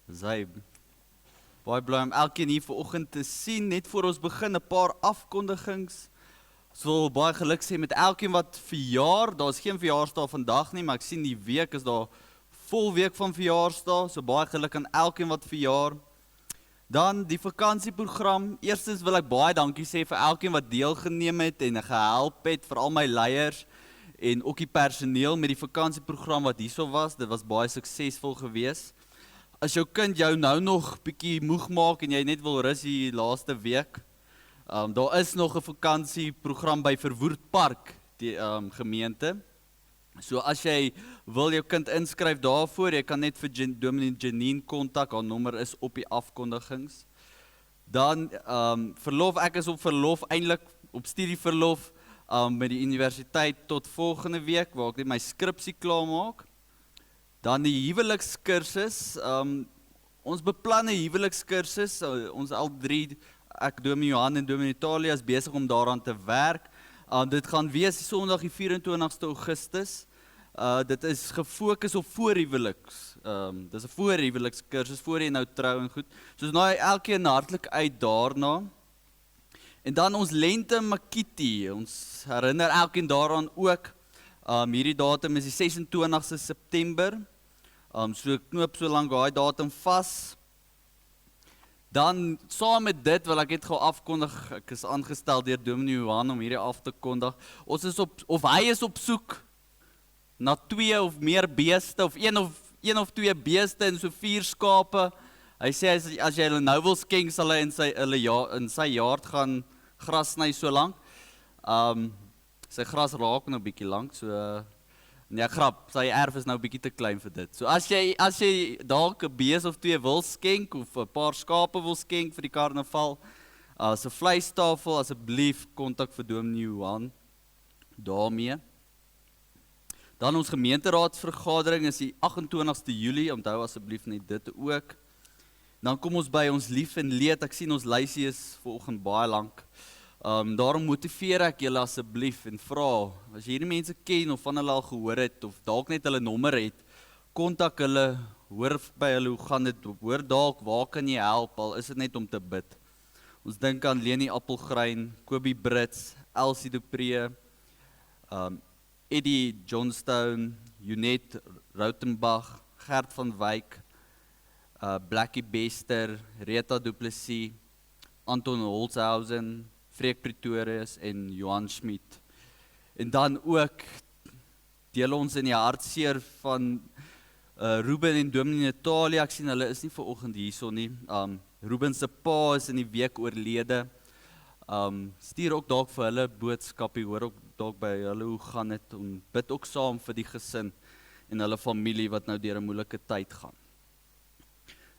Sy baie bly om elkeen hier vanoggend te sien. Net voor ons begin 'n paar afkondigings. So baie geluk sê met elkeen wat verjaar. Daar's geen verjaarsdae vandag nie, maar ek sien die week is daar vol week van verjaarsdae. So baie geluk aan elkeen wat verjaar. Dan die vakansieprogram. Eerstens wil ek baie dankie sê vir elkeen wat deelgeneem het en gehelp het, vir al my leiers en ook die personeel met die vakansieprogram wat hierso was. Dit was baie suksesvol geweest. As jou kind jou nou nog bietjie moeg maak en jy net wil rus die laaste week, daar is nog 'n vakansieprogram by Verwoerd Park, die gemeente. So as jy wil jou kind inskryf daarvoor, jy kan net vir Dominee Janine kontak, haar nommer is op die afkondigings. Dan verlof, ek is op verlof, eintlik op studieverlof met die universiteit tot volgende week, waar ek net my skripsie klaar maak. Dan die huwelikskursus, ons beplan 'n huwelikskursus, ons al drie, ek, Dominee Johan en Dominee Talia is besig om daaraan te werk. Dit gaan wees Sondag die 24ste Augustus. Dit is gefokus op voorhuweliks. Dis 'n voorhuwelikskursus, voor jy nou trou en goed. So nou elkeen hartlik uit daarna. En dan ons lente makiti, ons herinner elkeen daaraan ook. Hierdie datum is die 26ste September. So knoop so lank daai datum vas. Dan saam met dit wil ek net gou afkondig, ek is aangestel deur Dominee Johan om hierdie af te kondig. Ons is hy is op soek na 2 of meer beeste, of een of 2 beeste en so 4 skape. Hy sê as jy hulle nou wil skenk, sal hy in sy yard gaan gras sny so lank. Sy gras raak nou bietjie lank, so nee, grap, sy erf is nou bietjie te klein vir dit. So as jy dalk 'n bees of 2 wil skenk of 'n paar skape wil skenk vir die karnaval, as 'n vleistafel, asseblief kontak vir Dominee Johan daarmee. Dan ons gemeenteraadsvergadering is die 28ste Julie, onthou asseblief net dit ook. Dan kom ons by ons lief en leed, ek sien ons lysie is vanoggend baie lank. Daarom motiveer ek julle asseblief en vra, as jy hierdie mense ken of van hulle al gehoor het, of dalk net hulle nommer het, kontak hulle, hoor by hulle, hoe gaan dit, hoor dalk, waar kan jy help, al is dit net om te bid. Ons dink aan Leni Appelgrein, Kobie Brits, Elsie Dupree, Eddie Johnstone, Junet Rautenbach, Gert van Wyk, Blackie Bester, Rita Du Plessis, Anton Holzhausen, Freek Pretorius en Johan Schmidt. En dan ook deel ons in die hartseer van Ruben en Dominee Natalia. Ek sien hulle is nie vanoggend hierso nie. Ruben se pa is in die week oorlede. Stuur ook dalk vir hulle boodskapie, hoor ook dalk by hulle hoe gaan dit, en bid ook saam vir die gesin en hulle familie wat nou deur 'n moeilike tyd gaan.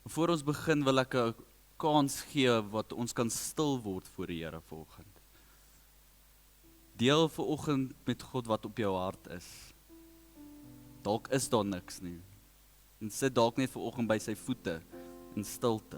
Voor ons begin wil ek 'n kans gee wat ons kan stil word voor die Here vanoggend. Deel vanoggend met God wat op jou hart is. Dalk is daar niks nie. En sit dalk net vanoggend by sy voete in stilte.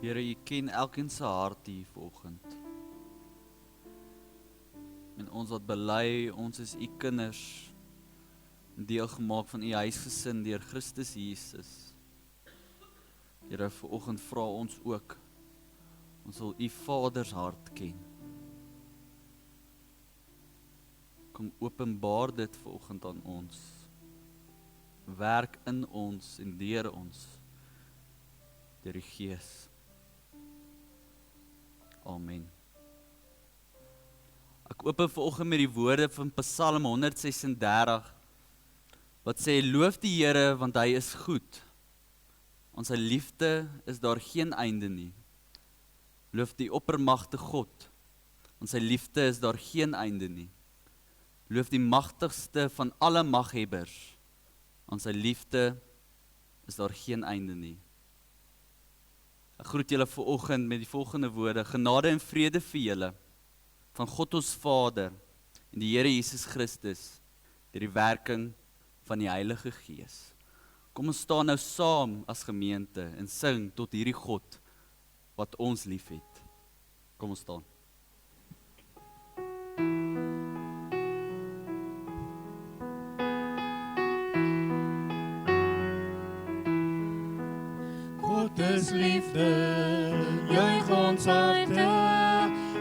Here, U ken elkeen se hart hier vanoggend. En ons wat bely, ons is U kinders, deel gemaak van U huisgesin deur Christus Jesus. Here, vanoggend vra ons ook Ons wil U Vaders hart ken. Kom openbaar dit vanoggend aan ons. Werk in ons en deur ons. Deur die Gees. Amen. Ek open vanoggend met die woorde van Psalm 136, wat sê, loof die Here, want hy is goed. Aan sy liefde is daar geen einde nie. Loof die oppermagtige God, aan sy liefde is daar geen einde nie. Loof die magtigste van alle maghebbers, aan sy liefde is daar geen einde nie. Ek groet julle vanoggend met die volgende woorde, genade en vrede vir julle, van God ons Vader en die Here Jesus Christus, deur die werking van die Heilige Gees. Kom ons staan nou saam as gemeente en sing tot hierdie God wat ons liefhet. Kom ons staan. God is liefde, juig ons harte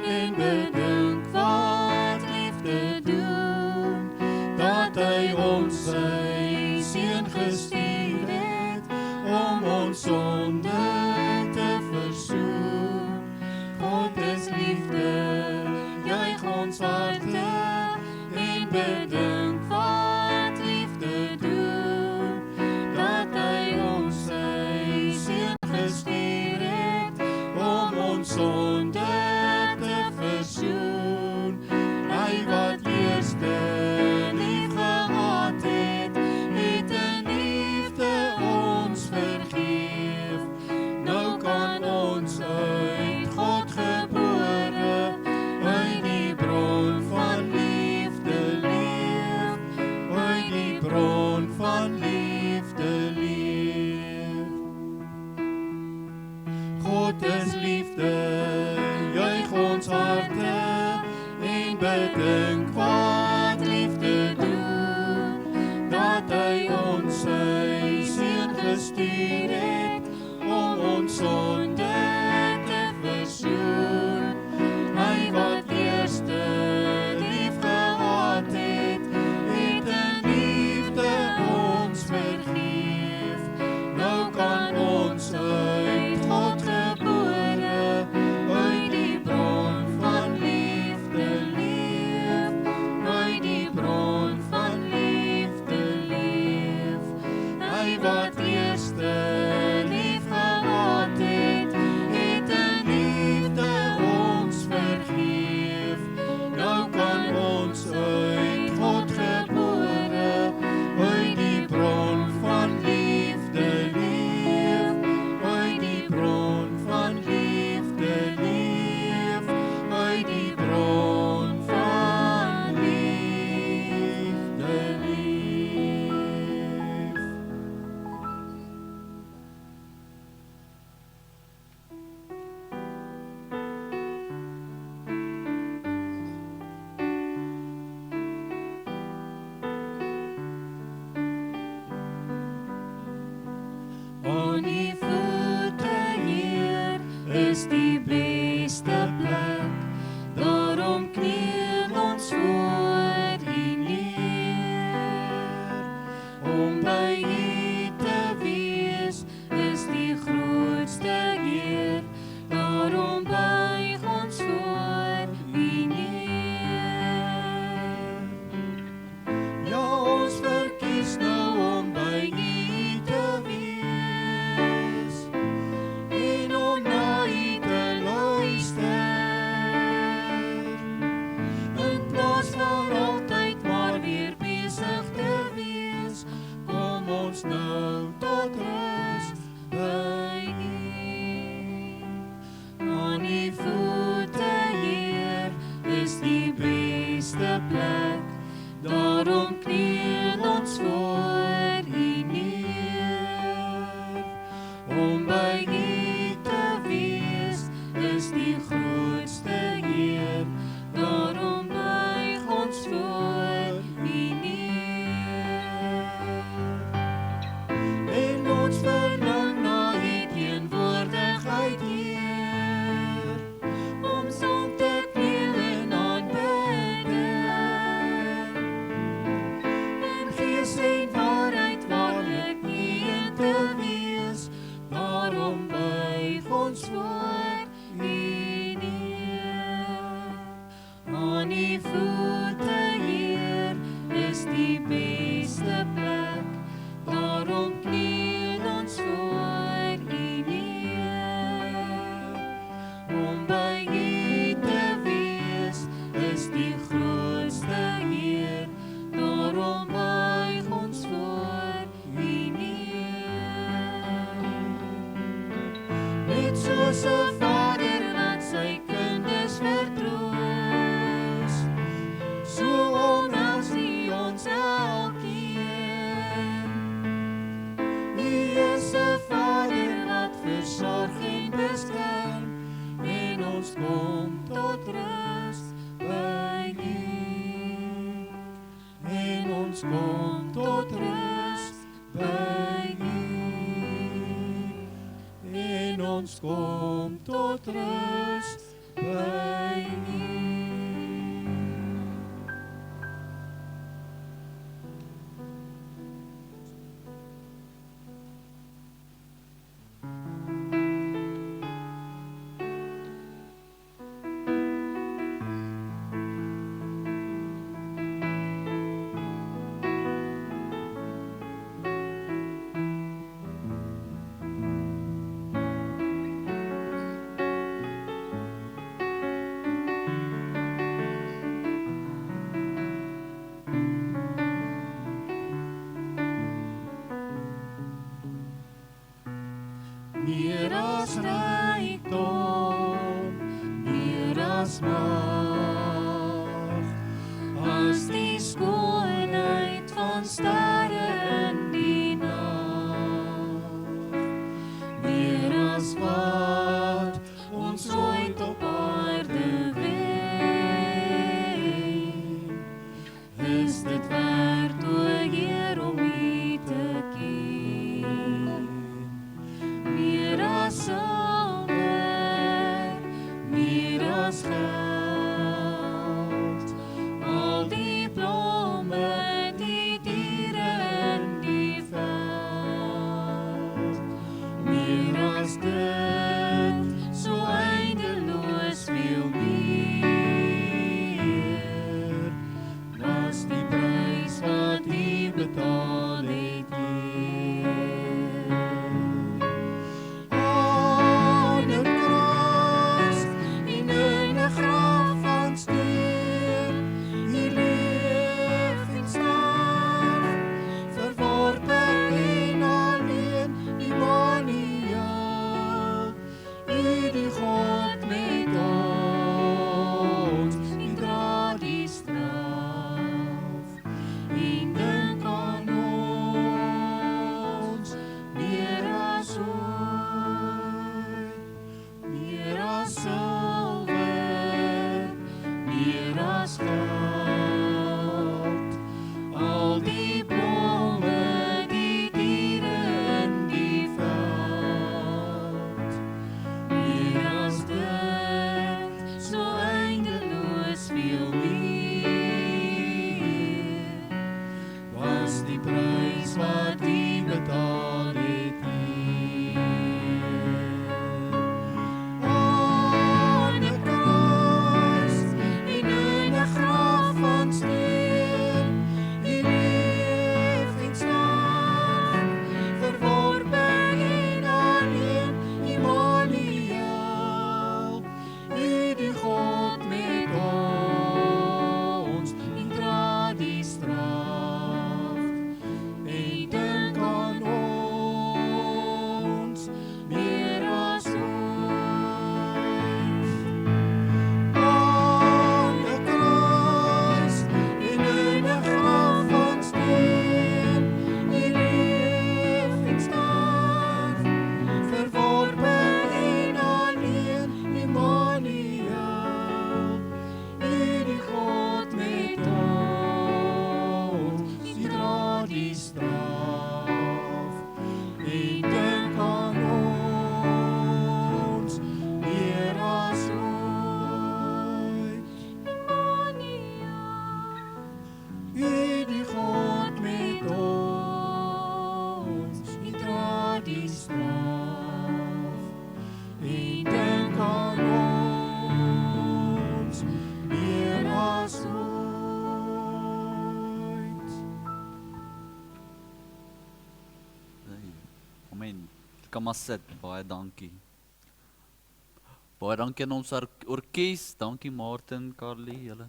en bedink wat liefde doen, dat hy ons sy seun gestuur het om ons sonde te versoen. God is liefde, juig ons harte en bedink wat liefde doen, dat hy ons sy seun gestuur het om ons sonde te versoen. Hy wat eerste lief gehad het, het in liefde ons vergeef. Nou kan ons uit God gebore, uit die bron van liefde leef, uit die bron van liefde leef. God is liefde, juig ons harte en bedink wat liefde doen, dat hy ons sy seun gestuur het om ons sonde te versoen. Hy wat eerste lief gehad het, het in liefde ons vergeef. Nou kan ons uit God gebore, uit die bron van liefde leef, uit die bron van liefde leef. Hy wat eerste lief gehad het, het in liefde ons vergeef. Nou kan ons uit God gebore, uit die bron van liefde leef, uit die bron van liefde leef, uit die bron van liefde leef. Aan die voete, Heer, is die beste plek. Daarom kniel ons voor U neer. Om by U te wees is die grootste eer. Daarom buig ons voor U neer. Ja, ons verkies nou om by U te wees en om na U te luister. In plaas van altyd maar weer besig te wees, kom ons nou tot rus by U. Aan U voete, Heer, is die beste plek. Daarom kniel ons voor U neer. Om by U te wees is die grootste eer. Daarom buig ons voor U neer. En ons verlang na Net soos 'n vader wat sy kinders vertroos, so omhels hy ons elkeen. U is 'n vader wat versorg en beskerm, en ons kom tot rus by U. En ons kom tot rus by U. En ons kom tot rus by U. Meer as rykdom, meer as mag, as die skoonheid van sterre in die nag. Meer as wat ons ooit op aarde wen, is dit werd, o Heer, om U te ken. Meer as silwer, meer as geld, al die blomme, die diere in die veld. Meer as dit, so eindeloos veel meer, was die prys wat U betaal het, Heer. Aan 'n kruis en in 'n graf van steen, U leef en sterf, verworpe en alleen, Immanuel, U die God met ons, U dra die straf, en dink aan ons, meer as ooit, meer as silwer, meer as geld, al die blomme, die diere in die veld. Meer as dit, so eindeloos veel meer, was die prys wat U betaal het, Heer. Aan 'n kruis en in 'n graf van steen, U leef en sterf, verworpe en alleen, Immanuel, U die God met ons, U dra die straf, en dink aan ons, meer as ooit. Aan 'n kruis en in 'n graf van steen, U leef en sterf, verworpe en alleen, Immanuel, U die God met ons, U dra die straf, en dink aan ons, meer as ooit. Immanuel, U die God met ons, U dra die straf, en dink aan ons, meer as ooit. Amen. Kan maar sit, baie dankie. Baie dankie aan ons orkes, dankie Martin, Carly, julle.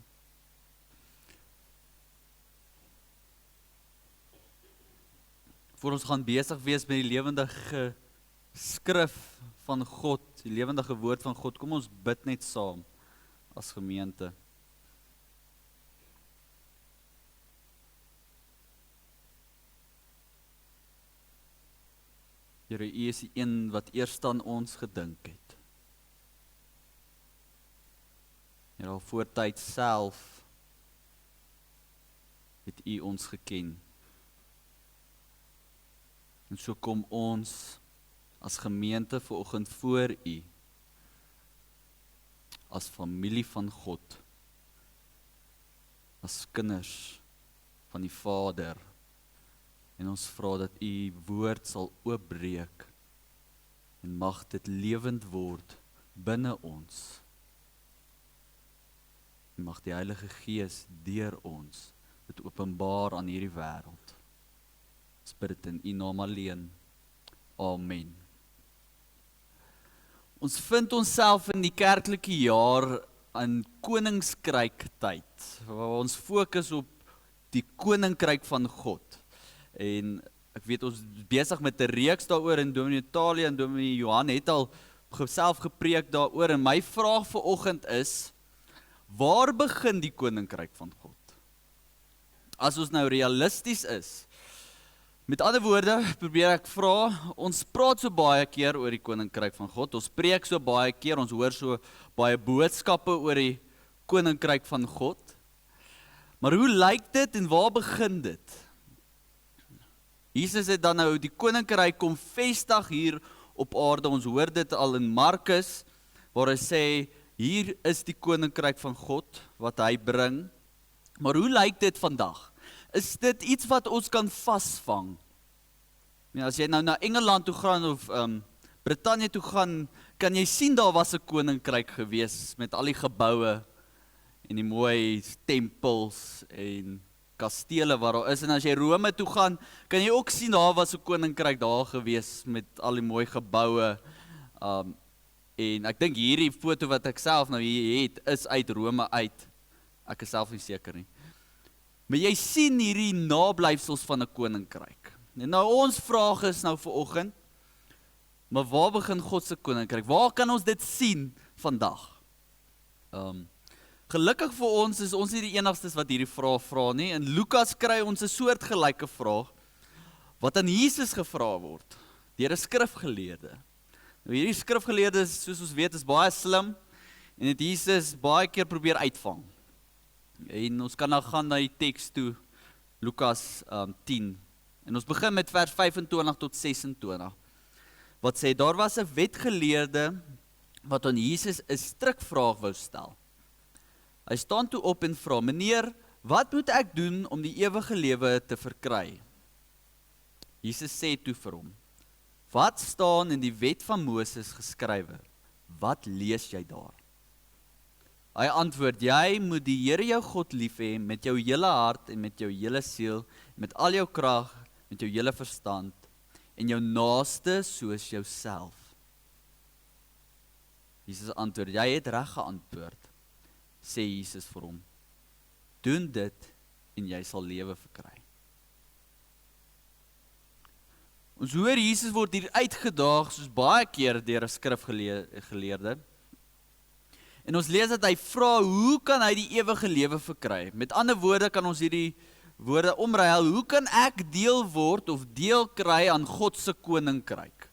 Voor ons gaan besig wees met die lewendige skrif van God, die lewendige woord van God. Kom ons bid net saam as gemeente. Here, U is die een wat eerst aan ons gedink het. Here, al voor tyd self het U ons geken. En so kom ons as gemeente vanoggend voor U, as familie van God, as kinders van die Vader, en ons vra dat U woord sal oopbreek, en mag dit lewend word binne ons, en mag die Heilige Gees deur ons dit openbaar aan hierdie wêreld. Ons bid dit in U naam alleen. Amen. Ons vind onsself in die kerklike jaar in koninkryk tyd, waar ons fokus op die koninkryk van God. En ek weet ons is besig met 'n reeks daaroor, en Dominee Natalia en Dominee Johan het al self gepreek daaroor, en my vraag vanoggend is, waar begin die koninkryk van God? As ons nou realisties is, met ander woorde, probeer ek vra, ons praat so baie keer oor die koninkryk van God, ons preek so baie keer, ons hoor so baie boodskappe oor die koninkryk van God, maar hoe lyk dit en waar begin dit? Jesus het dan nou die koninkryk kom vestig hier op aarde, ons hoor dit al in Markus, waar hy sê, hier is die koninkryk van God, wat hy bring, maar hoe lyk dit vandag? Is dit iets wat ons kan vasvang? Ja, as jy nou na Engeland toe gaan of Brittanje toe gaan, kan jy sien daar was 'n koninkryk gewees met al die geboue en die mooi tempels en kastele waar daar is. En as jy Rome toe gaan, kan jy ook sien daar was 'n koninkryk daar gewees met al die mooi geboue. En ek dink hierdie foto wat ek self nou hier het, is uit Rome uit. Ek is self nie seker nie. Maar jy sien hierdie nablyfsels van 'n koninkryk. En nou ons vraag is nou vanoggend, maar waar begin God se koninkryk? Waar kan ons dit sien vandag? Gelukkig vir ons is ons nie die enigstes wat hierdie vraag vra nie. In Lukas kry ons 'n soortgelyke vraag wat aan Jesus gevra word deur 'n skrifgeleerde. Nou hierdie skrifgeleerde, soos ons weet, is baie slim en het Jesus baie keer probeer uitvang. En ons kan nou gaan na die teks toe, Lukas 10. En ons begin met vers 25 tot 26. Wat sê, daar was 'n wetgeleerde wat aan Jesus 'n strikvraag wou stel. Hy staan toe op en vra, meneer, wat moet ek doen om die ewige lewe te verkry? Jesus sê toe vir hom, wat staan in die wet van Moses geskrywe? Wat lees jy daar? Hy antwoord, jy moet die Here jou God lief hê met jou hele hart en met jou hele siel, met al jou krag, met jou hele verstand en jou naaste soos jouself. Jesus antwoord, jy het reg geantwoord, sê Jesus vir hom, doen dit en jy sal lewe verkry. Ons hoor Jesus word hier uitgedaag soos baie keer deur 'n skrifgeleerde. En ons lees dat hy vra, hoe kan hy die ewige lewe verkry? Met ander woorde kan ons hierdie woorde omruil, hoe kan ek deel word of deel kry aan God se koninkryk?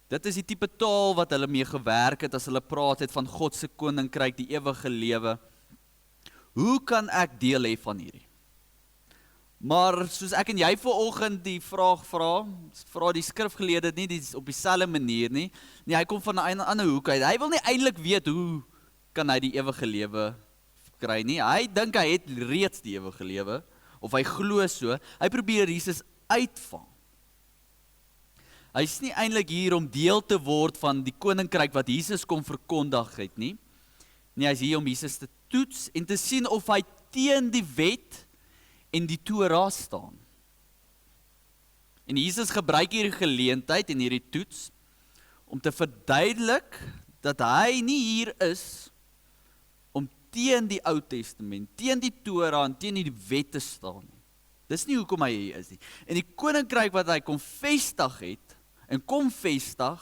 Dit is die tipe taal wat hulle mee gewerk het as hulle praat het van God se koninkryk, die ewige lewe. Hoe kan ek deel hê van hierdie? Maar soos ek en jy vanoggend die vraag vra die skrifgeleerde nie op dieselfde manier nie. Nee, hy kom van 'n ander hoek uit. Hy wil nie eintlik weet hoe kan hy die ewige lewe kry nie. Hy dink hy het reeds die ewige lewe, of hy glo so. Hy probeer Jesus uitvang. Hy is nie eintlik hier om deel te word van die koninkryk wat Jesus kom verkondig het nie. Nee, hy is hier om Jesus te toets en te sien of hy teen die wet en die Torah staan. En Jesus gebruik hierdie geleentheid en hierdie toets om te verduidelik dat hy nie hier is om teen die Ou Testament, teen die Torah en teen die wet te staan nie. Dis nie hoekom hy hier is nie. En die koninkryk wat hy kom vestig het, en kom vestig,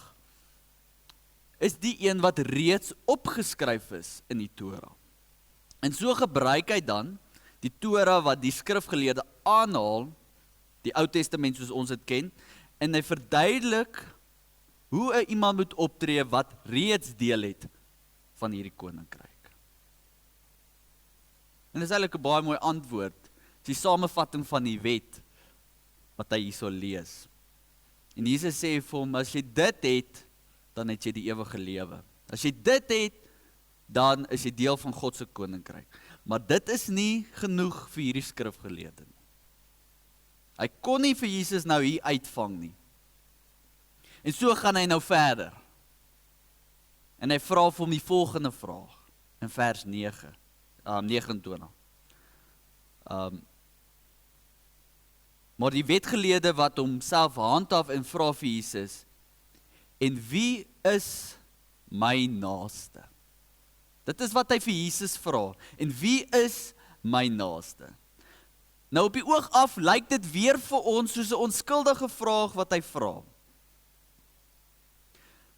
is die een wat reeds opgeskryf is in die Torah. En so gebruik hy dan die Torah wat die skrifgeleerde aanhaal, die Ou Testament soos ons dit ken, en hy verduidelik hoe 'n iemand moet optree wat reeds deel het van hierdie koninkryk. En dis eintlik 'n baie mooi antwoord, die samevatting van die wet wat hy hierso lees. En Jesus sê vir hom, as jy dit het, dan het jy die ewige lewe. As jy dit het, dan is jy deel van God se koninkryk. Maar dit is nie genoeg vir hierdie skrifgeleerde nie. Hy kon nie vir Jesus nou hier uitvang nie. En so gaan hy nou verder. En hy vra vir hom die volgende vraag in vers 29. Maar die wetgeleerde wat homself handhaaf en vra vir Jesus, en wie is my naaste? Dit is wat hy vir Jesus vra. En wie is my naaste? Nou op die oog af lyk dit weer vir ons soos 'n onskuldige vraag wat hy vra.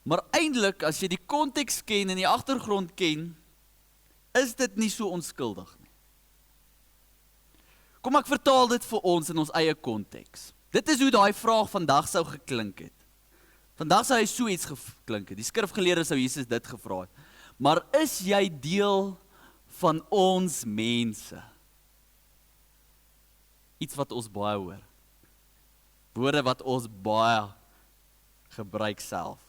Maar eintlik, as jy die konteks ken en die agtergrond ken, is dit nie so onskuldig nie. Kom ek vertaal dit vir ons in ons eie konteks. Dit is hoe daai vraag vandag sou geklink het. Vandag sou hy so iets geklink het. Die skrifgeleerde sou Jesus dit gevra het. Maar is jy deel van ons mense? Iets wat ons baie hoor. Woorde wat ons baie gebruik self.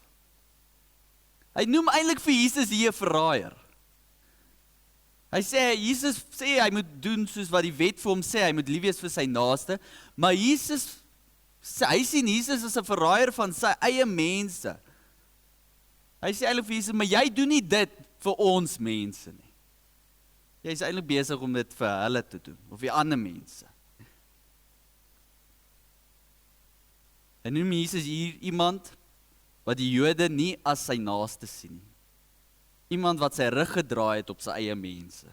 Hy noem eintlik vir Jesus hier 'n verraaier. Jesus sê hy moet doen soos wat die wet vir hom sê, hy moet lief wees vir sy naaste, maar hy sien Jesus as 'n verraaier van sy eie mense. Hy sê eintlik vir Jesus, maar jy doen nie dit vir ons mense nie. Jy is eintlik besig om dit vir hulle te doen, of die ander mense. En noem Jesus hier iemand wat die Jode nie as sy naaste sien nie. Iemand wat sy rug gedraai het op sy eie mense.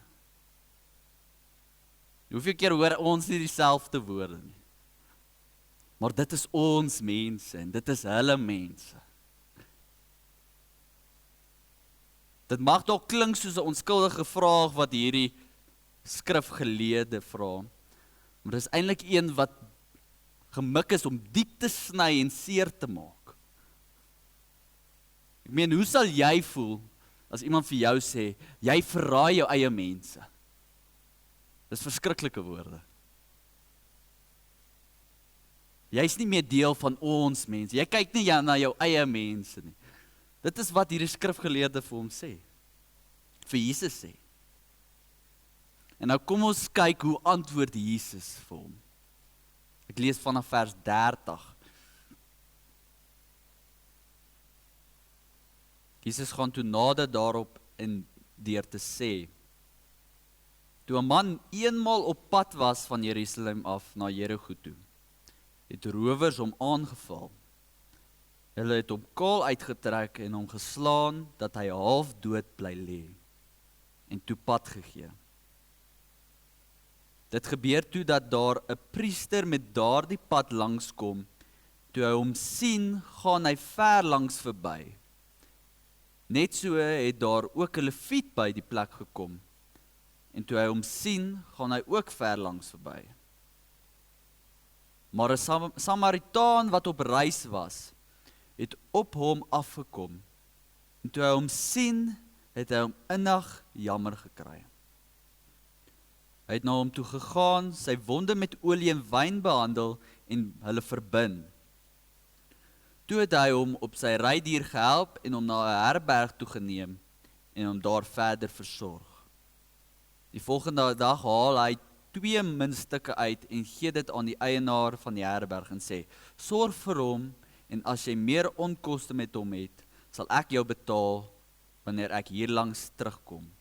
Hoeveel keer hoor ons nie dieselfde woorde nie? Maar dit is ons mense en dit is hulle mense. Dit mag dalk klink soos 'n onskuldige vraag wat hierdie skrifgeleerde vra, maar dit is eintlik een wat gemik is om diep te sny en seer te maak. Ek meen, hoe sal jy voel as iemand vir jou sê, jy verraai jou eie mense? Dis verskriklike woorde. Jy's nie meer deel van ons mense. Jy kyk nie na jou eie mense nie. Dit is wat hierdie skrifgeleerde vir hom sê. Vir Jesus sê. En nou kom ons kyk hoe antwoord Jesus vir hom. Ek lees vanaf vers 30. Jesus gaan toe nader daarop en deur te sê, toe 'n man eenmaal op pad was van Jerusalem af na Jerigo toe, het rowers hom aangeval. Hulle het hom kaal uitgetrek en hom geslaan dat hy half dood bly lê en toe pad gegee. Dit gebeur toe dat daar 'n priester met daardie pad langskom. Toe hy hom sien, gaan hy ver langs verby. Net so het daar ook 'n leviet by die plek gekom. En toe hy hom sien, gaan hy ook ver langs verby. Maar 'n Samaritaan wat op reis was, het op hom afgekom. En toe hy hom sien, het hy hom innig jammer gekry. Hy het na hom toe gegaan, sy wonde met olie en wyn behandel en hulle verbind. Toe het hy hom op sy rydier gehelp en hom na 'n herberg toe geneem en hom daar verder versorg. Die volgende dag haal hy 2 muntstukke uit en gee dit aan die eienaar van die herberg en sê, sorg vir hom en as jy meer onkoste met hom het, sal ek jou betaal wanneer ek hierlangs terugkom.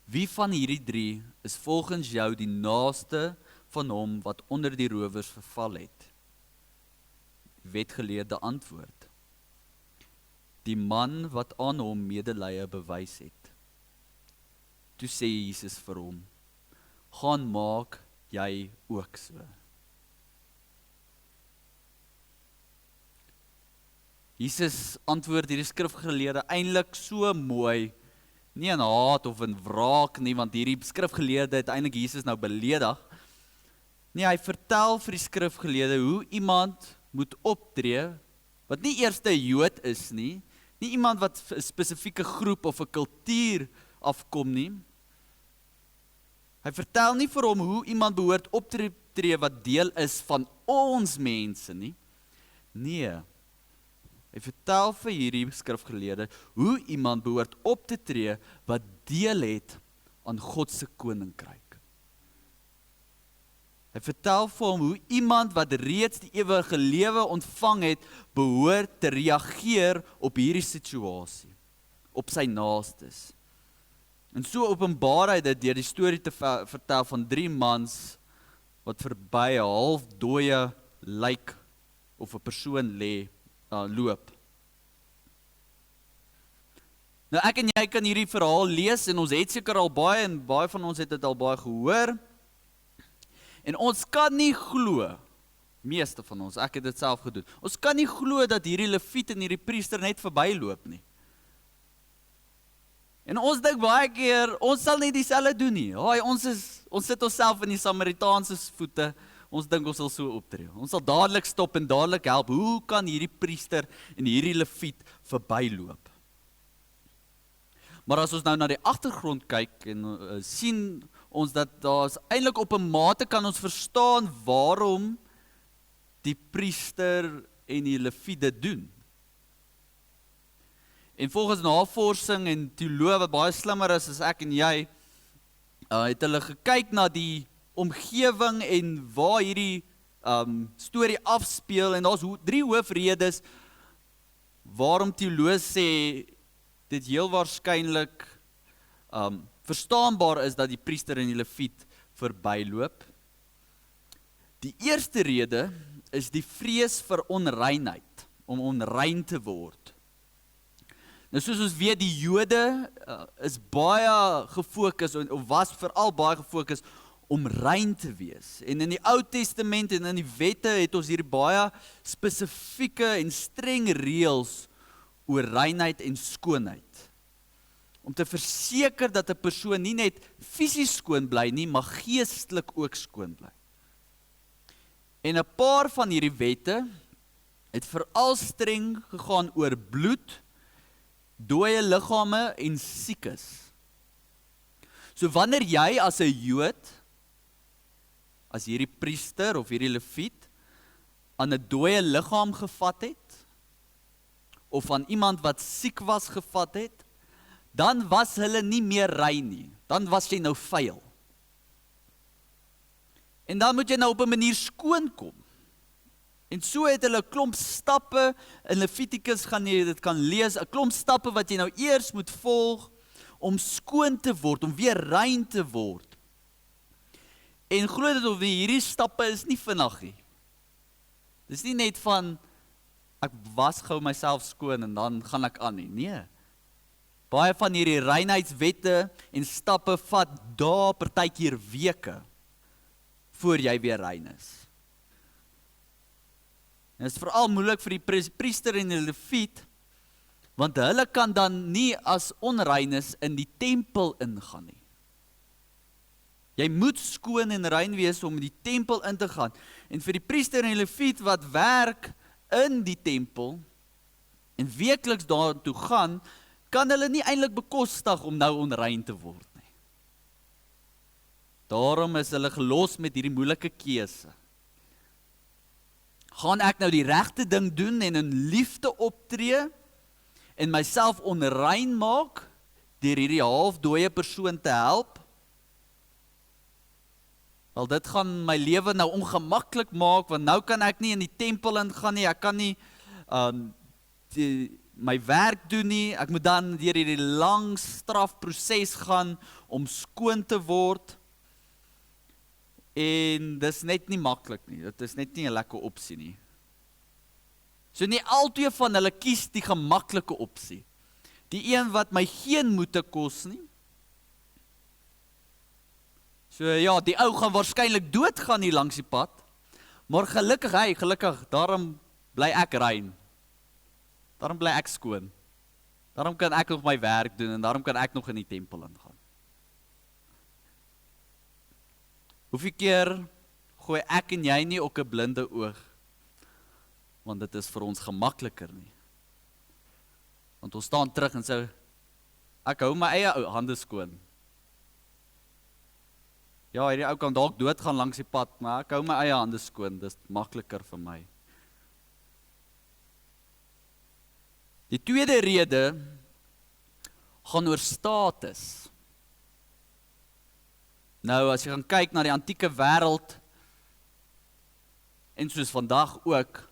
Wie van hierdie 3 is volgens jou die naaste van hom wat onder die rowers verval het? Die wetgeleerde antwoord, die man wat aan hom medelee bewys het. Toe sê Jesus vir hom, gaan maak jy ook so. Jesus antwoord hierdie skrifgeleerde eintlik so mooi, nie in haat of in wraak nie, want hierdie skrifgeleerde het eintlik Jesus nou beledig. Nee, hy vertel vir die skrifgeleerde hoe iemand moet optree, wat nie eers 'n Jood is nie iemand wat 'n spesifieke groep of 'n kultuur afkom nie. Hy vertel nie vir hom hoe iemand behoort op te tree wat deel is van ons mense nie. Nee, hy vertel vir hierdie skrifgeleerde hoe iemand behoort op te tree wat deel het aan God se koninkryk. Hy vertel vir hom hoe iemand wat reeds die ewige lewe ontvang het, behoort te reageer op hierdie situasie, op sy naastes. En so openbaar hy dit deur die storie te vertel van 3 mans wat verby 'n halfdooie lijk of 'n persoon loop. Nou ek en jy kan hierdie verhaal lees en ons het seker al baie en baie van ons het dit al baie gehoor. En ons kan nie glo, meeste van ons, ek het dit self gedoen, ons kan nie glo dat hierdie leviet en hierdie priester net verbyloop nie. En ons dink baie keer, ons sal nie dieselfde doen nie. Ons sit onsself in die Samaritaanse voete, ons dink ons sal so optree. Ons sal dadelik stop en dadelik help. Hoe kan hierdie priester en hierdie leviet verbyloop? Maar as ons nou na die agtergrond kyk en sien ons dat daar's eintlik op 'n mate kan ons verstaan waarom die priester en die leviet dit doen. En volgens navorsing en teoloë wat baie slimmer is as ek en jy, het hulle gekyk na die omgewing en waar hierdie storie afspeel en daar's 3 hoofredes waarom teoloë sê dit heel waarskynlik verstaanbaar is dat die priester en die leviet verbyloop. Die eerste rede is die vrees vir onreinheid, om onrein te word. Nou soos ons weet, die Jode is baie gefokus, of was veral baie gefokus om rein te wees. En in die Ou Testament en in die wette het ons hier baie spesifieke en streng reëls oor reinheid en skoonheid. Om te verseker dat 'n persoon nie net fisies skoon bly nie, maar geestelik ook skoon bly. En 'n paar van hierdie wette het veral streng gegaan oor bloed, dooie liggame en siekes. So wanneer jy as 'n Jood, as hierdie priester of hierdie leviet aan 'n dooie liggaam gevat het, of aan iemand wat siek was gevat het, dan was hulle nie meer rein nie. Dan was jy nou vuil. En dan moet jy nou op 'n manier skoon kom. En so het hulle 'n klomp stappe, in Levitikus gaan jy dit kan lees, 'n klomp stappe wat jy nou eers moet volg, om skoon te word, om weer rein te word. En glo dit of nie, hierdie stappe is nie vinnig nie. Dis nie net van, ek was gou myself skoon en dan gaan ek aan nie. Nee. Baie van hierdie reinheidswette en stappe vat dae, partykeer weke, voor jy weer rein is. En dit is veral moeilik vir die priester en die leviet, want hulle kan dan nie as onrein is in die tempel ingaan nie. Jy moet skoon en rein wees om in die tempel in te gaan. En vir die priester en die leviet wat werk in die tempel en weekliks daartoe gaan, kan hulle nie eintlik bekostig om nou onrein te word nie. Daarom is hulle gelos met hierdie moeilike keuse. Gaan ek nou die regte ding doen en in liefde optree en myself onrein maak deur hierdie halfdooie persoon te help? Wel, dit gaan my lewe nou ongemaklik maak, want nou kan ek nie in die tempel ingaan nie, ek kan nie my werk doen nie, ek moet dan deur hierdie lang strafproses gaan om skoon te word, en dis net nie maklik nie, dit is net nie 'n lekker opsie nie. So nie albei van hulle kies die gemaklike opsie, die een wat my geen moeite kos nie. So ja, die ou gaan waarskynlik doodgaan hier langs die pad, maar gelukkig, daarom bly ek rein. Daarom bly ek skoon. Daarom kan ek nog my werk doen en daarom kan ek nog in die tempel ingaan. Hoeveel keer gooi ek en jy nie ook 'n blinde oog, want dit is vir ons gemakliker nie. Want ons staan terug en sê, ek hou my eie hande skoon. Ja, hierdie ou kan dalk doodgaan langs die pad, maar ek hou my eie hande skoon, dis makliker vir my. Die tweede rede gaan oor status. Nou, as jy gaan kyk na die antieke wêreld, en soos vandag ook,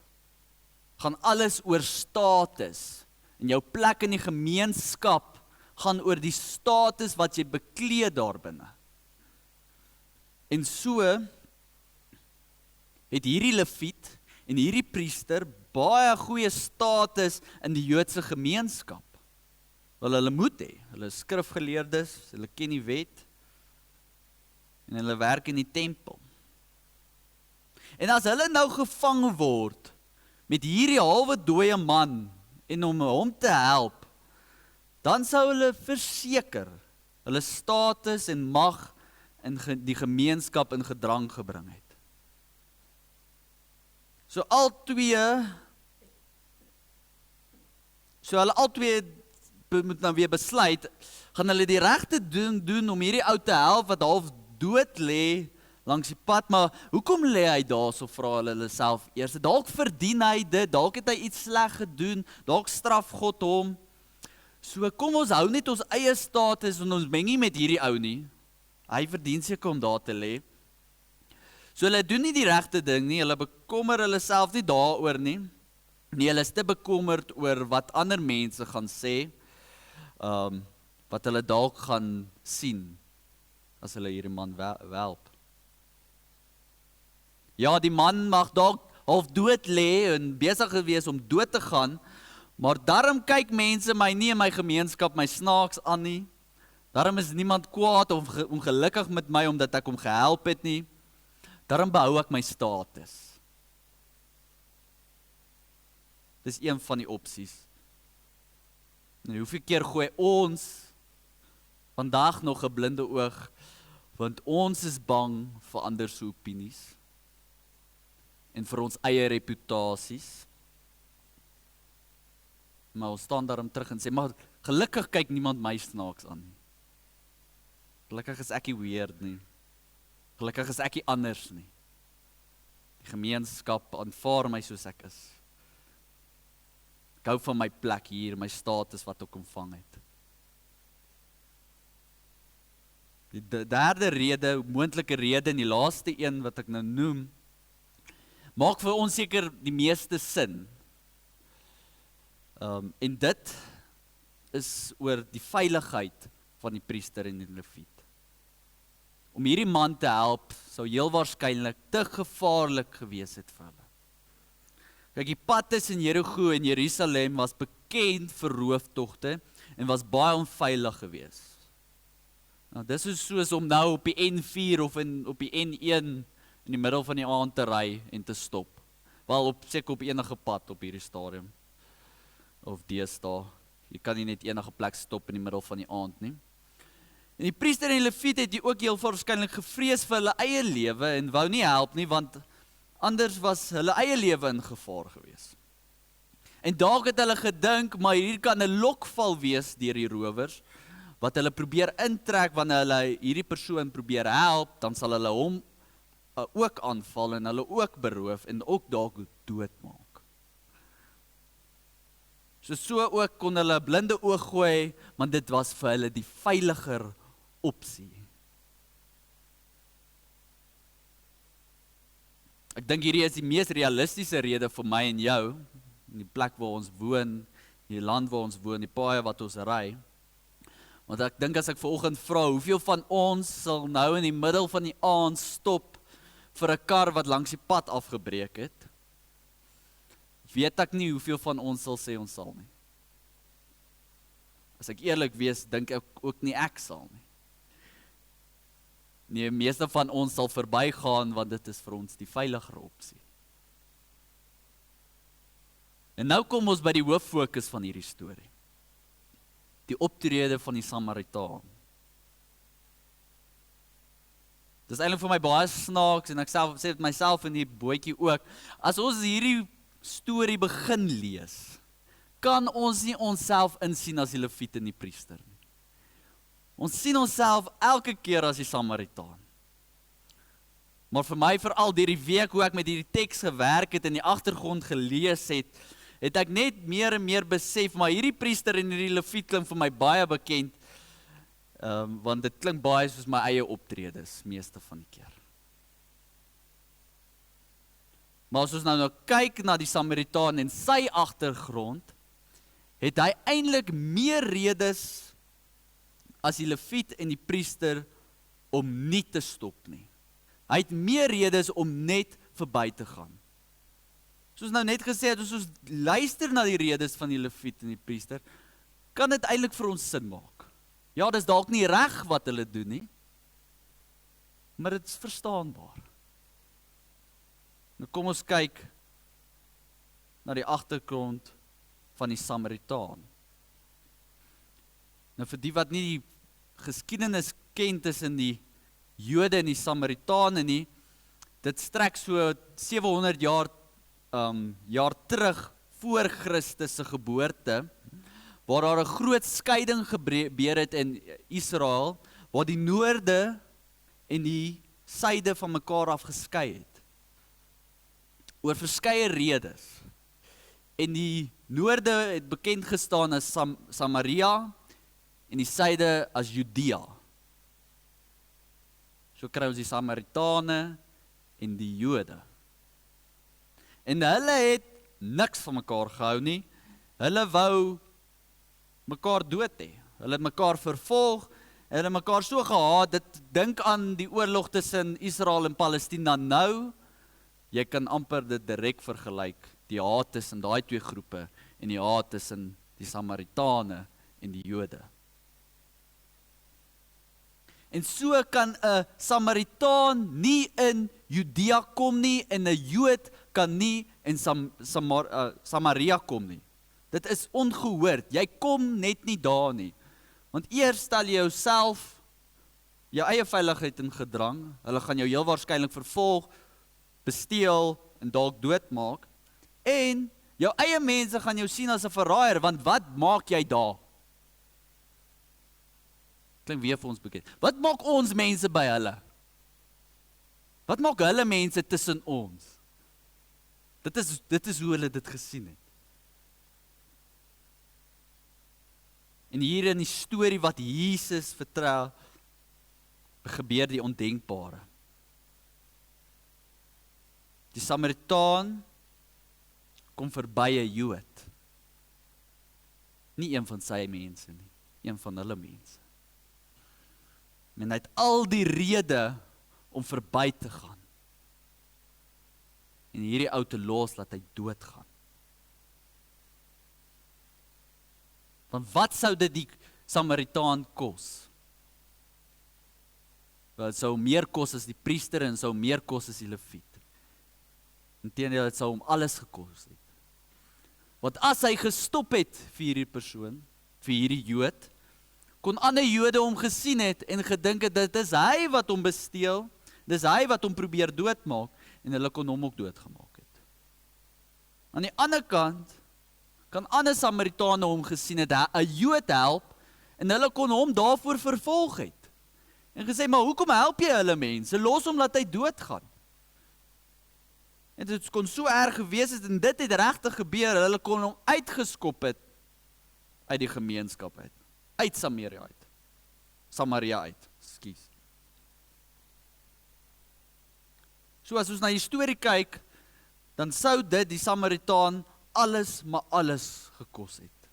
gaan alles oor status. En jou plek in die gemeenskap gaan oor die status wat jy beklee daarbinne. En so het hierdie leviet en hierdie priester baie goeie status in die Joodse gemeenskap. Wel, hulle moet hê, hulle is skrifgeleerdes, hulle ken die wet, en hulle werk in die tempel. En as hulle nou gevang word met hierdie halwe dooie man en om hom te help, dan sou hulle verseker hulle status en mag in die gemeenskap in gedrang gebring het. So hulle albei moet nou weer besluit, gaan hulle die regte doen om hierdie ou te help wat half dood lê langs die pad, maar hoekom lê hy daar, so vra hulle self eers. Dalk verdien hy dit, dalk het hy iets sleg gedoen, dalk straf God hom. So kom ons hou net ons eie status en ons meng nie met hierdie ou nie. Hy verdien seker om daar te lê. So hulle doen nie die regte ding nie, hulle bekommer hulle self nie daaroor nie. Nee, hulle is te bekommerd oor wat ander mense gaan sê, wat hulle dalk gaan sien, as hulle hierdie man help. Ja, die man mag dalk half dood lê en besig gewees om dood te gaan, maar daarom kyk mense my nie in my gemeenskap my snaaks aan nie. Daarom is niemand kwaad of ongelukkig met my omdat ek hom gehelp het nie. Daarom behou ek my status. Dis een van die opsies. En hoeveel keer gooi ons vandag nog 'n blinde oog, want ons is bang vir ander se opinies en vir ons eie reputasies. Maar ons staan daarom terug en sê, maar gelukkig kyk niemand my snaaks aan nie. Gelukkig is ek nie weird nie. Gelukkig is ek nie anders nie. Die gemeenskap aanvaar my soos ek is. Ek hou van my plek hier, my status wat ek ontvang het. Die derde rede, moontlike rede en die laaste een wat ek nou noem, maak vir ons seker die meeste sin. En dit is oor die veiligheid van die priester en die leviet. Om hierdie man te help, sou heel waarskynlik te gevaarlik gewees het vir hulle. Kyk, die pad tussen Jerigo en Jerusalem was bekend vir rooftogte en was baie onveilig gewees. Nou, dis is soos om nou op die N4 of op die N1 in die middel van die aand te ry en te stop. Wel, seker op enige pad op hierdie stadium. Of deesdae. Jy kan nie net enige plek stop in die middel van die aand nie. En die priester en die leviet het ook heel waarskynlik gevrees vir hulle eie lewe en wou nie help nie, want anders was hulle eie lewe in gevaar gewees. En dalk het hulle gedink, maar hier kan 'n lokval wees deur die rowers, wat hulle probeer intrek wanneer hulle hierdie persoon probeer help, dan sal hulle hom ook aanval en hulle ook beroof en ook dalk doodmaak. So ook kon hulle 'n blinde oog gooi, want dit was vir hulle die veiliger opsie. Ek dink hierdie is die mees realistiese rede vir my en jou, in die plek waar ons woon, in die land waar ons woon, die paaie wat ons ry. Want ek dink as ek vanoggend vra, hoeveel van ons sal nou in die middel van die aand stop vir 'n kar wat langs die pad afgebreek het? Weet ek nie hoeveel van ons sal sê ons sal nie. As ek eerlik wees, dink ek ook nie ek sal nie. Nee, meeste van ons sal verbygaan, want dit is vir ons die veiliger opsie. En nou kom ons by die hooffokus van hierdie storie. Die optrede van die Samaritaan. Dis eintlik vir my baie snaaks, en ek sê dit myself in die bootjie ook, as ons hierdie storie begin lees, kan ons nie onsself insien as die leviet en die priester nie. Ons sien onsself elke keer as die Samaritaan. Maar vir my, veral deur die week hoe ek met hierdie teks gewerk het en die agtergrond gelees het, het ek net meer en meer besef, maar hierdie priester en hierdie leviet klink vir my baie bekend, want dit klink baie soos my eie optredes, meeste van die keer. Maar as ons nou kyk na die Samaritaan en sy agtergrond, het hy eintlik meer redes as die leviet en die priester om nie te stop nie. Hy het meer redes om net verby te gaan. Soos nou net gesê het, as ons luister na die redes van die leviet en die priester, kan dit eintlik vir ons sin maak. Ja, dis dalk nie reg wat hulle doen nie, maar dit is verstaanbaar. Nou kom ons kyk na die agtergrond van die Samaritaan. Nou vir die wat nie die geskiedenis ken tussen die Jode en die Samaritane nie, dit strek so 700 jaar terug voor Christus se geboorte, waar daar 'n groot skeiding gebeur het in Israel, waar die noorde en die suide van mekaar af geskei het. Oor verskeie redes. En die noorde het bekend gestaan as Samaria en die suide as Judea. So kry ons die Samaritane en die Jode. En hulle het niks van mekaar gehou nie. Hulle wou mekaar dood hê. Hulle het mekaar vervolg, hulle het mekaar so gehaat, dit dink aan die oorlog tussen Israel en Palestina nou. Jy kan amper dit direk vergelyk, die haat tussen daai twee groepe en die haat tussen die Samaritane en die Jode. En so kan 'n Samaritaan nie in Judea kom nie en 'n Jood kan nie in Samaria kom nie. Dit is ongehoord. Jy kom net nie daar nie. Want eers stel jy jouself jou eie veiligheid in gedrang. Hulle gaan jou heel waarskynlik vervolg, besteel en dalk doodmaak. En jou eie mense gaan jou sien as 'n verraaier, want wat maak jy daar? Klink weer vir ons bekend. Wat maak ons mense by hulle? Wat maak hulle mense tussen ons? Dit is hoe hulle dit gesien het. En hier in die storie wat Jesus vertel, gebeur die ondenkbare. Die Samaritaan kom verby 'n Jood. Nie een van sy mense nie, een van hulle mense. En hy het al die rede om verby te gaan. En hierdie ou te los, laat hy doodgaan. Want wat sou dit die Samaritaan kos? Wel, het sou meer kos as die priester en sou meer kos as die leviet. Inteendeel, het sou hom alles gekos het. Want as hy gestop het vir hierdie persoon, vir hierdie Jood, kon ander Jode hom gesien het en gedink het, dit is hy wat hom besteel, dis hy wat hom probeer doodmaak, en hulle kon hom ook doodgemaak het. Aan die ander kant, kan ander Samaritane hom gesien het, 'n Jood help, en hulle kon hom daarvoor vervolg het. En gesê, maar hoekom help jy hulle mense? Los hom, laat hy doodgaan. En dit kon so erg gewees het, en dit het regtig gebeur, hulle kon hom uitgeskop het, uit die gemeenskap uit. Uit Samaria uit, ekskuus. So as ons na die storie kyk, dan sou dit die Samaritaan alles, maar alles gekos het.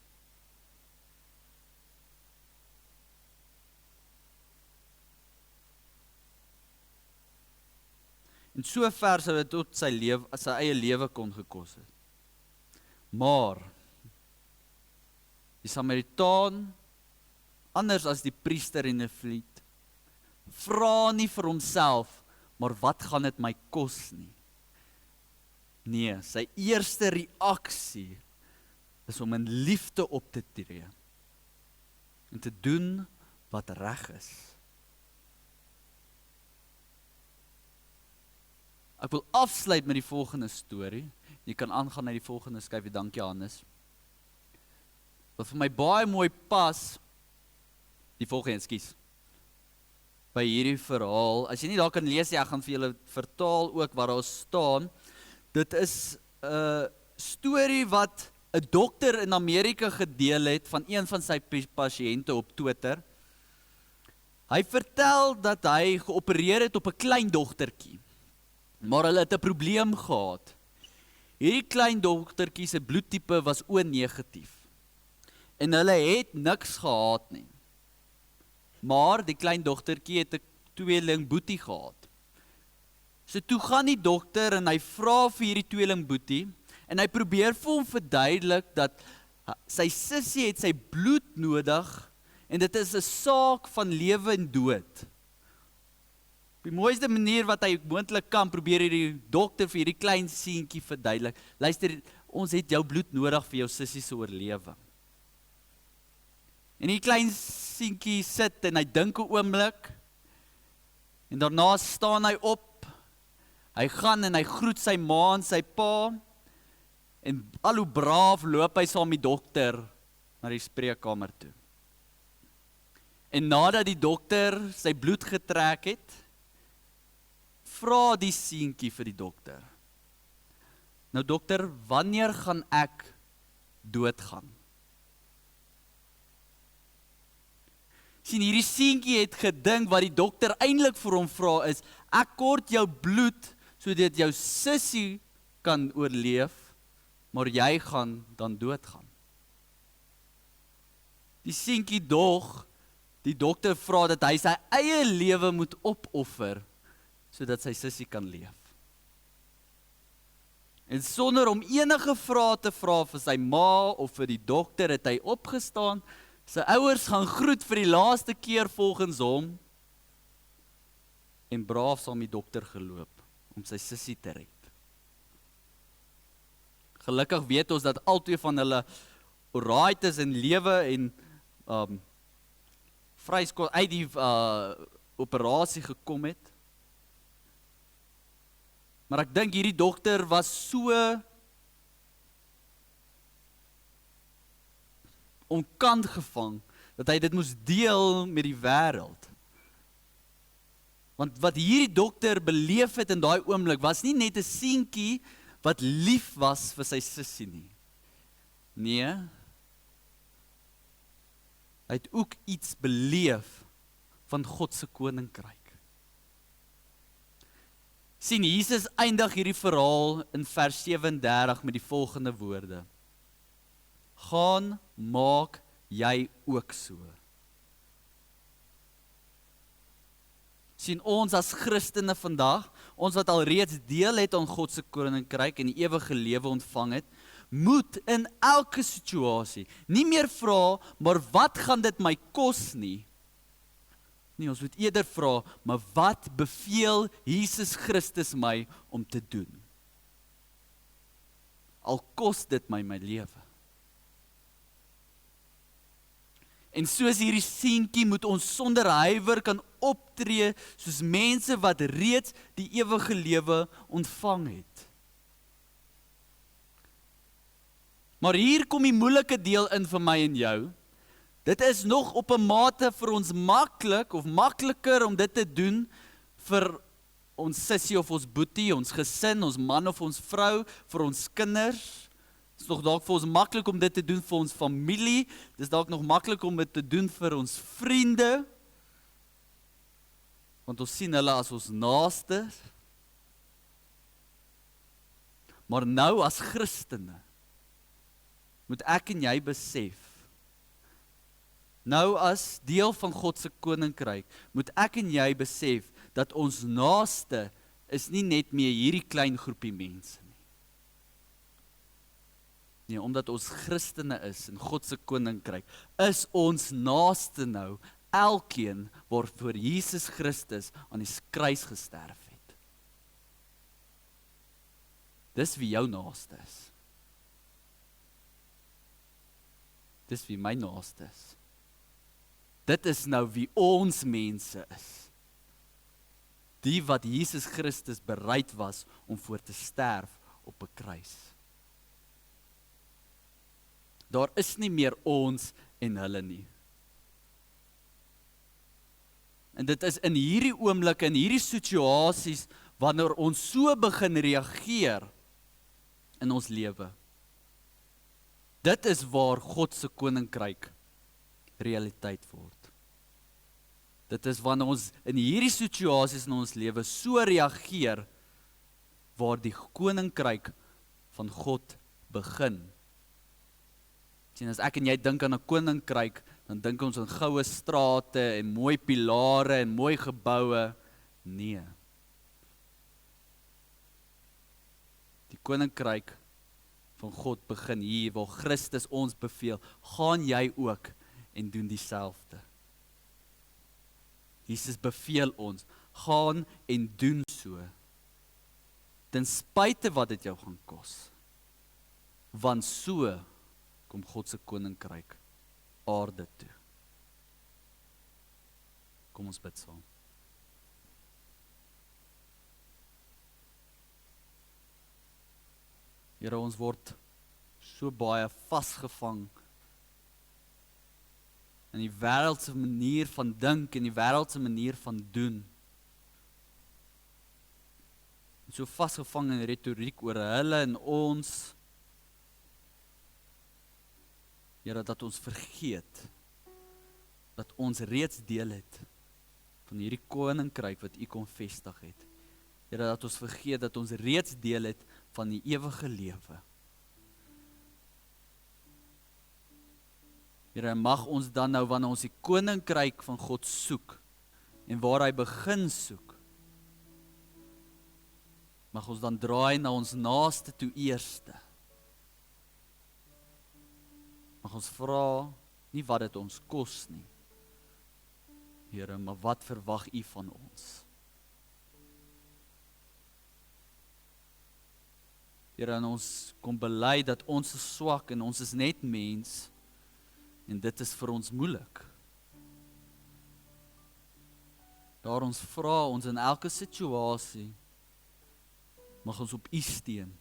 En so ver sou dit tot sy eie lewe kon gekos het. Maar die Samaritaan, anders as die priester en die leviet, vra nie vir homself, maar wat gaan dit my kos nie? Nee, sy eerste reaksie is om in liefde op te tree en te doen wat reg is. Ek wil afsluit met die volgende storie. Jy kan aangaan na die volgende skyfie, dankie Hannes. Wat vir my baie mooi pas, die volgende, ekskuus, by hierdie verhaal. As jy nie daar kan lees, ek gaan vir julle vertaal ook waar daar staan. Dit is 'n storie wat 'n dokter in Amerika gedeel het van een van sy pasiënte op Twitter. Hy vertel dat hy geopereer het op 'n klein dogtertjie, maar hulle het 'n probleem gehad. Hierdie klein dogtertjie se bloedtipe was O-negatief en hulle het niks gehad nie. Maar die klein dogtertjie het 'n tweeling boetie gehad. So toe gaan die dokter en hy vra vir hierdie tweeling boetie en hy probeer vir hom verduidelik dat sy sussie het sy bloed nodig en dit is 'n saak van lewe en dood. Op die mooiste manier wat hy moontlik kan, probeer hierdie dokter vir hierdie klein seentjie verduidelik. Luister, ons het jou bloed nodig vir jou sussie se oorlewing. En die klein seentjie sit en hy dink 'n oomblik en daarna staan hy op. Hy gaan en hy groet sy ma en sy pa en al hoe braaf loop hy saam met die dokter na die spreekkamer toe. En nadat die dokter sy bloed getrek het, vra die seentjie vir die dokter. Nou dokter, wanneer gaan ek doodgaan? Sien, hierdie seentjie het gedink wat die dokter eintlik vir hom vra is, ek kort jou bloed sodat jou sussie kan oorleef, maar jy gaan dan doodgaan. Die seentjie dog, die dokter vra dat hy sy eie lewe moet opoffer, sodat sy sussie kan leef. En sonder om enige vrae te vra vir sy ma of vir die dokter, het hy opgestaan, sy ouers gaan groet vir die laaste keer volgens hom, en braaf saam die dokter geloop, om sy sussie te red. Gelukkig weet ons dat albei van hulle alright is in lewe en vryskot uit die operasie gekom het. Maar ek dink hierdie dokter was so onkant gevang, dat hy dit moes deel met die wêreld. Want wat hierdie dokter beleef het in daai oomblik, was nie net 'n seentjie wat lief was vir sy sussie nie. Nee, hy het ook iets beleef van God se koninkryk. Sien, Jesus eindig hierdie verhaal in vers 37 met die volgende woorde. Gaan, maak jy ook so. Sien, ons as Christene vandag, ons wat al reeds deel het aan God se koninkryk en die ewige lewe ontvang het, moet in elke situasie nie meer vra, maar wat gaan dit my kos nie? Nee, ons moet eerder vra, maar wat beveel Jesus Christus my om te doen? Al kos dit my lewe. En soos hierdie seentjie moet ons sonder huiwer kan optree soos mense wat reeds die ewige lewe ontvang het. Maar hier kom die moeilike deel in vir my en jou. Dit is nog op 'n mate vir ons maklik of makliker om dit te doen vir ons sussie of ons boetie, ons gesin, ons man of ons vrou, vir ons kinders. Dit is nog dalk vir ons maklik om dit te doen vir ons familie. Dit is dalk nog maklik om dit te doen vir ons vriende. Want ons sien hulle as ons naaste. Maar nou as Christene moet ek en jy besef, nou as deel van God se koninkryk, moet ek en jy besef dat ons naaste is nie net meer hierdie klein groepie mense nie. Nee, omdat ons Christene is in God se koninkryk, is ons naaste nou elkeen waarvoor Jesus Christus aan die kruis gesterf het. Dis wie jou naaste is. Dis wie my naaste is. Dit is nou wie ons mense is. Die wat Jesus Christus bereid was om voor te sterf op 'n kruis. Daar is nie meer ons en hulle nie. En dit is in hierdie oomblikke, in hierdie situasies, wanneer ons so begin reageer in ons lewe. Dit is waar God se koninkryk realiteit word. Dit is wanneer ons in hierdie situasies in ons lewe so reageer, waar die koninkryk van God begin. Sien, as ek en jy dink aan 'n koninkryk, dan dink ons aan goue strate en mooi pilare en mooi geboue. Nee. Die koninkryk van God begin hier, waar Christus ons beveel, gaan jy ook en doen dieselfde. Jesus beveel ons, gaan en doen so, ten spyte wat dit jou gaan kos. Want so kom God se koninkryk aarde toe. Kom ons bid saam. Here, ons word so baie vasgevang in die wêreldse manier van dink en die wêreldse manier van doen. En so vasgevang in retoriek oor hulle en ons. Here, dat ons vergeet dat ons reeds deel het van hierdie koninkryk wat U kom vestig het. Here, dat ons vergeet dat ons reeds deel het van die ewige lewe. Here, mag ons dan nou, wanneer ons die koninkryk van God soek, en waar hy begin soek, mag ons dan draai na ons naaste toe eerste. Mag ons vra, nie wat dit ons kos nie, Here, maar wat verwag U van ons? Here, en ons kom bely dat ons is swak en ons is net mens, en dit is vir ons moeilik. Daar ons vra ons in elke situasie, mag ons op U steun.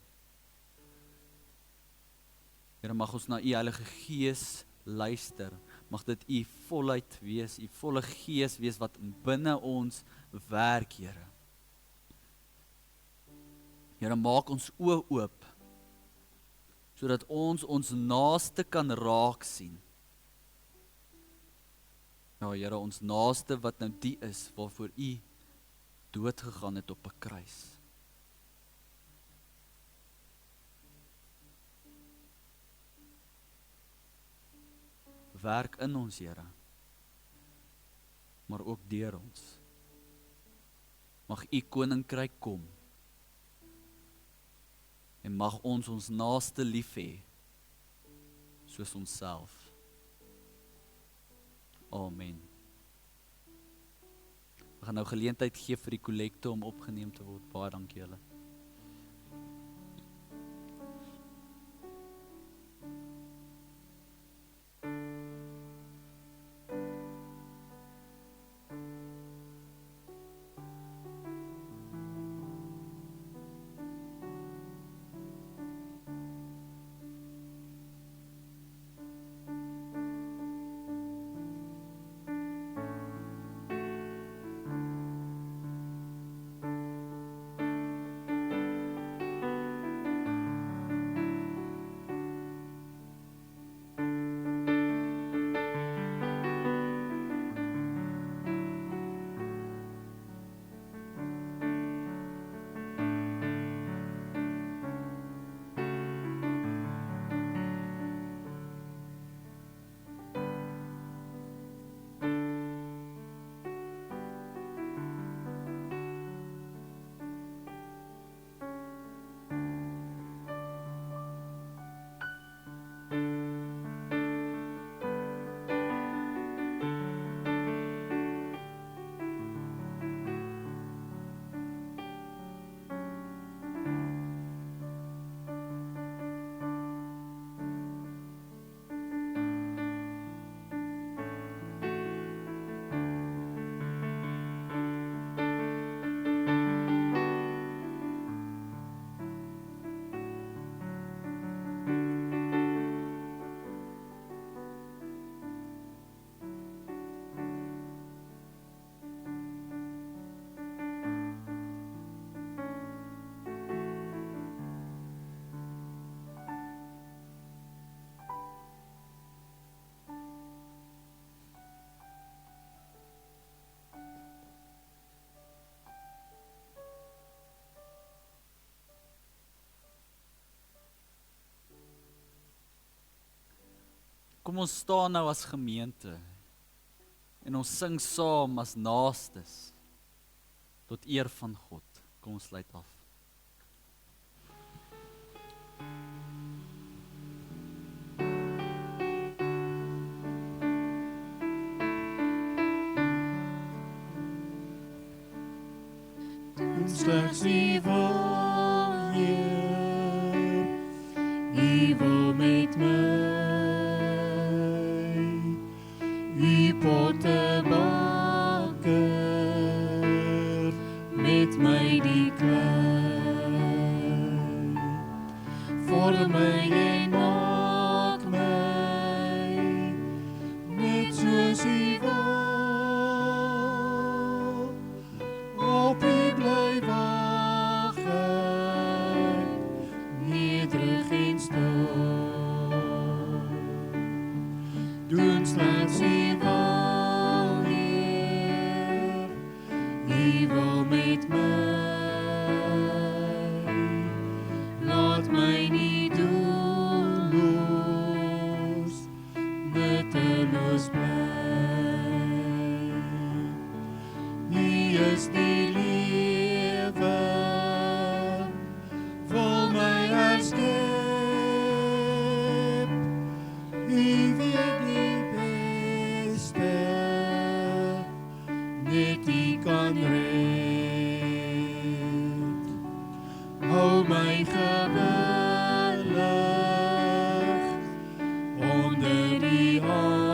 Here, mag ons na U Heilige Gees luister. Mag dit U volheid wees, U volle Gees wees wat binne ons werk, Here. Here, maak ons oë oop, sodat ons naaste kan raak sien. Ja, Here, ons naaste wat nou die is, waarvoor U dood gegaan het op 'n kruis. Werk in ons, Here, maar ook deur ons. Mag U koninkryk kom, en mag ons naaste lief hê, soos onsself. Amen. We gaan nou geleentheid gee vir die kollekte om opgeneem te word. Baie dankie julle. Kom ons staan nou as gemeente en ons sing saam as naastes tot eer van God. Kom ons sluit af. Slechts U wil, Heer, U wil met my, U pottebakker, met my die klei, vorm my en maak my, net soos U wil, op U bly wag ek, nederig en stil. Doen slechts U wil, Heer, U wil met my. Laat my nie doelloos, nutteloos bly. U is die lewe, wil my herskep. U weet die beste, net U kan red. Hou my gewillig onder U hand,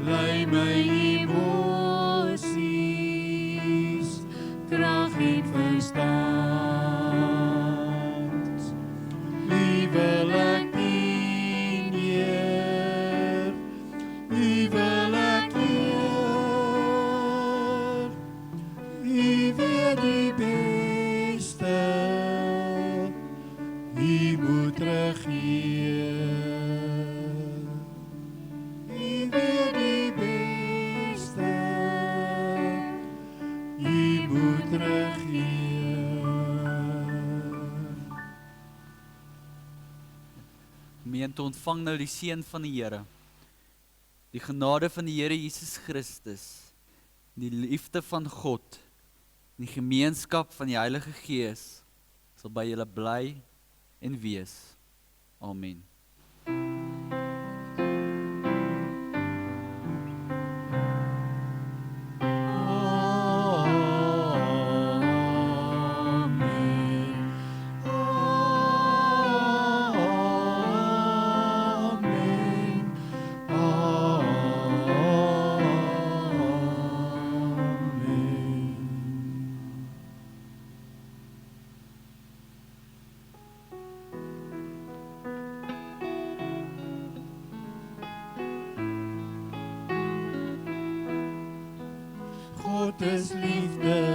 lei my emosies, krag en verstand. U wil ek dien, Heer, U wil ek eer. U weet die beste, U moet regeer. U weet die beste, U moet regeer. Gemeente, ontvang nou die seën van die Here. Die genade van die Here Jesus Christus, die liefde van God, en die gemeenskap van die Heilige Gees sal by julle bly en wees. Amen. God is liefde,